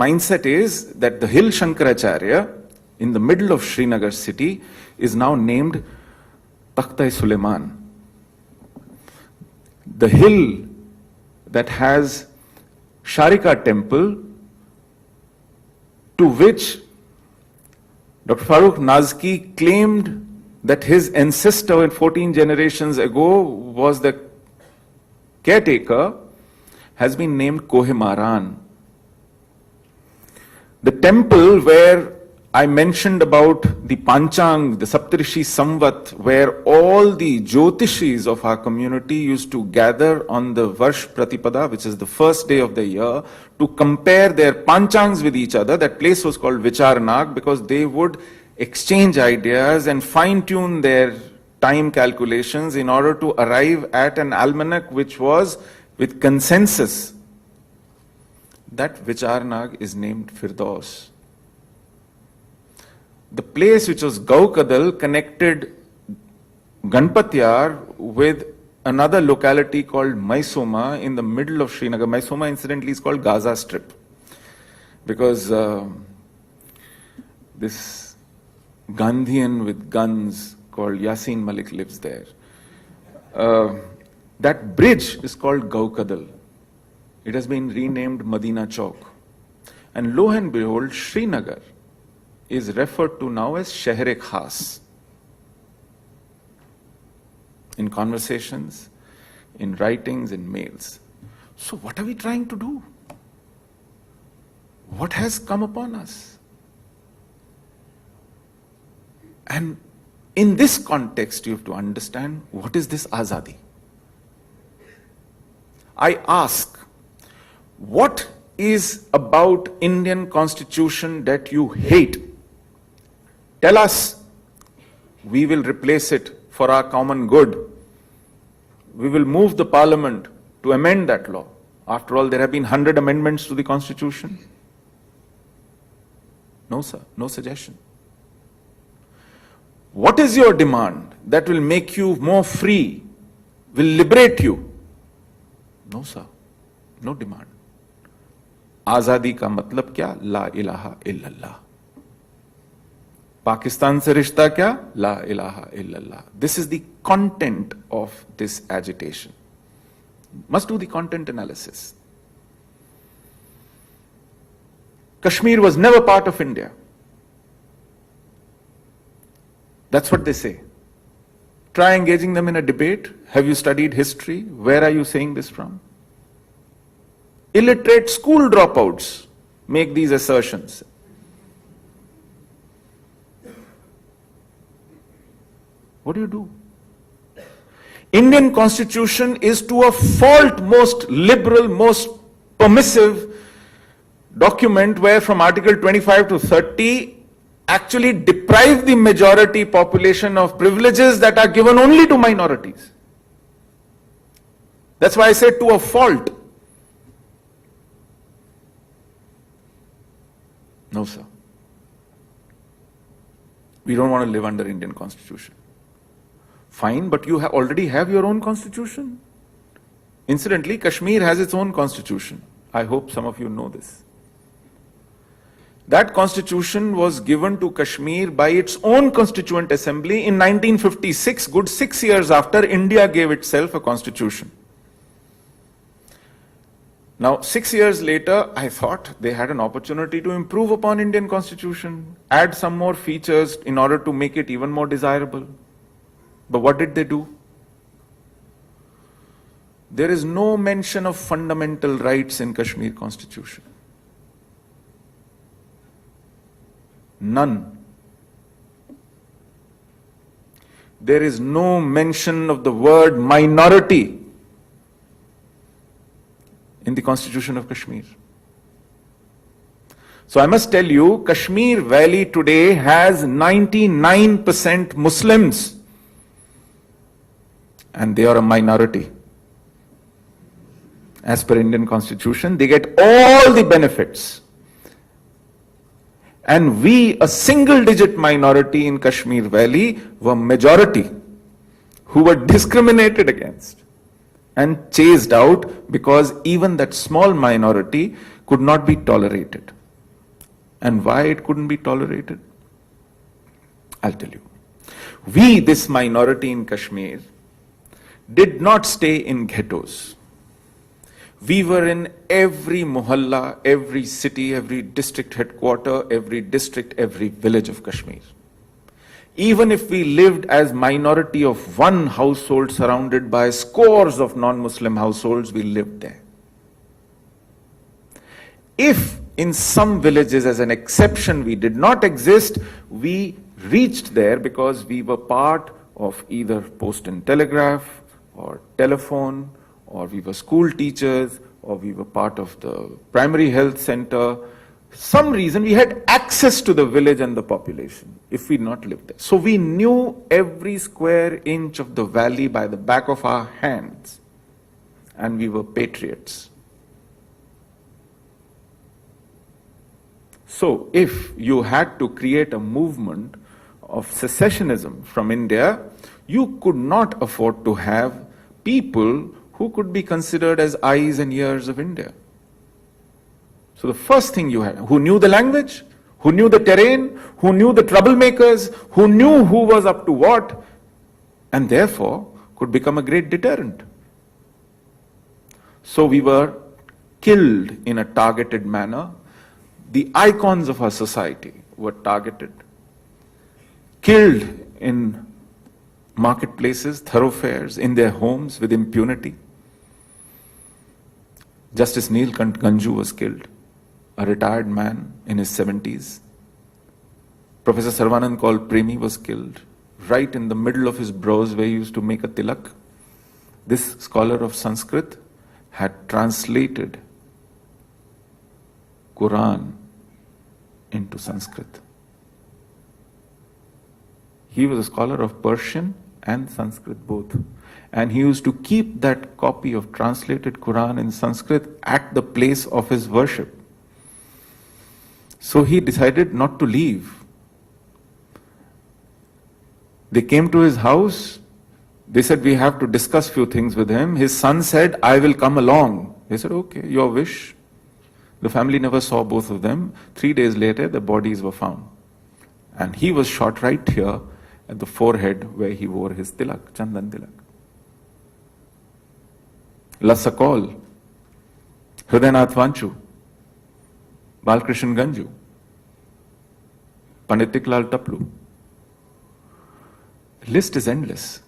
Mindset is that the hill Shankaracharya in the middle of Srinagar city is now named Takht-e-Suleiman. The hill that has Sharika temple, to which Dr. Farooq Nazki claimed that his ancestor 14 generations ago was the caretaker, has been named Kohe-Maran. The temple where I mentioned about the Panchang, the Saptarishi Samvat, where all the Jyotishis of our community used to gather on the Varsh Pratipada, which is the first day of the year, to compare their Panchangs with each other. That place was called Vicharnag because they would exchange ideas and fine-tune their time calculations in order to arrive at an almanac which was with consensus. That Vicharnag is named Firdaus. The place which was Gaukadal connected Ganpatyar with another locality called Mysoma in the middle of Srinagar. Mysoma incidentally is called Gaza Strip because this Gandhian with guns called Yasin Malik lives there. That bridge is called Gaukadal. It has been renamed Madina Chowk. And lo and behold, Srinagar is referred to now as Sheher-e-Khas. In conversations, in writings, in mails. So what are we trying to do? What has come upon us? And in this context, you have to understand, what is this Azadi? I ask, what is about Indian Constitution that you hate? Tell us. We will replace it for our common good. We will move the parliament to amend that law. After all, there have been 100 amendments to the Constitution. No, sir, no suggestion. What is your demand that will make you more free, will liberate you? No, sir, no demand. Azadi ka matlab kya? La ilaha illallah. Pakistan se rishta kya? La ilaha illallah. This is the content of this agitation. Must do the content analysis. Kashmir was never part of India. That's what they say. Try engaging them in a debate. Have you studied history? Where are you saying this from? Illiterate school dropouts make these assertions. What do you do? Indian Constitution is to a fault most liberal, most permissive document where from Article 25 to 30 actually deprive the majority population of privileges that are given only to minorities. That's why I say to a fault. No, sir. We don't want to live under Indian Constitution. Fine, but you already have your own constitution. Incidentally, Kashmir has its own constitution. I hope some of you know this. That constitution was given to Kashmir by its own constituent assembly in 1956, good 6 years after India gave itself a constitution. Now, 6 years later, I thought they had an opportunity to improve upon Indian Constitution, add some more features in order to make it even more desirable. But what did they do? There is no mention of fundamental rights in Kashmir Constitution. None. There is no mention of the word minority in the Constitution of Kashmir. So I must tell you, Kashmir Valley today has 99% Muslims. And they are a minority. As per Indian Constitution, they get all the benefits. And we, a single-digit minority in Kashmir Valley, were majority who were discriminated against and chased out because even that small minority could not be tolerated. and why it couldn't be tolerated? I'll tell you. We, this minority in Kashmir, did not stay in ghettos. We were in every mohalla, every city, every district headquarter, every district, every village of Kashmir. Even if we lived as minority of one household surrounded by scores of non-Muslim households, we lived there. If in some villages, as an exception, we did not exist, we reached there because we were part of either post and telegraph or telephone, or we were school teachers, or we were part of the primary health center. Some reason we had access to the village and the population if we not lived there. So we knew every square inch of the valley by the back of our hands, and we were patriots. So if you had to create a movement of secessionism from India, you could not afford to have people who could be considered as eyes and ears of India. So the first thing you had, who knew the language, who knew the terrain, who knew the troublemakers, who knew who was up to what, and therefore could become a great deterrent. So we were killed in a targeted manner. The icons of our society were targeted, killed in marketplaces, thoroughfares, in their homes with impunity. Justice Neelkant Ganju was killed, a retired man in his 70s. Professor Sarvanand Kaul Premi was killed, right in the middle of his brows where he used to make a tilak. This scholar of Sanskrit had translated Quran into Sanskrit. He was a scholar of Persian and Sanskrit both. And he used to keep that copy of translated Quran in Sanskrit at the place of his worship. So he decided not to leave. They came to his house. They said, we have to discuss few things with him. His son said, I will come along. They said, okay, your wish. The family never saw both of them. 3 days later, the bodies were found. And he was shot right here at the forehead where he wore his tilak, Chandan tilak. Lassa Kaul, Hridaynath Vanchu, Balkrishan Ganju, Pandit Tiklal Taplu. The list is endless.